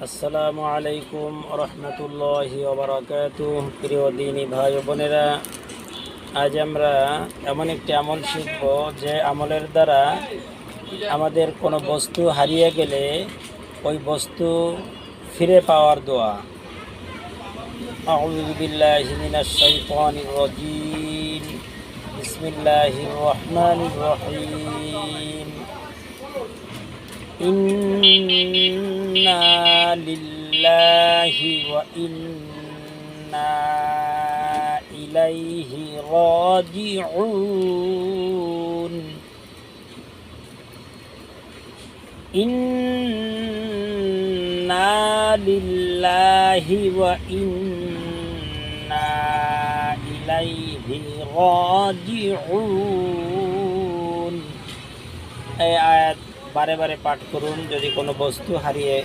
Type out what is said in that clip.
আসসালামু আলাইকুম রহমতুল্লাহি ওয়া বারাকাতুহু। প্রিয় দিনী ভাই ও বোনেরা, আজ আমরা এমন একটি আমল শিখব যে আমলের দ্বারা আমাদের কোনো বস্তু হারিয়ে গেলে ওই বস্তু ফিরে পাওয়ার দোয়া। আউযু বিল্লাহি মিনাশ শাইতানির রাজীম। বিসমিল্লাহির রহমানির রহিম। ইন্না লিল্লাহি ওয়া ইন্না ইলাইহি রাজিউন। ইন্না লিল্লাহি ওয়া ইন্না ইলাইহি রাজিউন। এই আয়াত বারে বারে পাঠ করুন যদি কোনো বস্তু হারিয়ে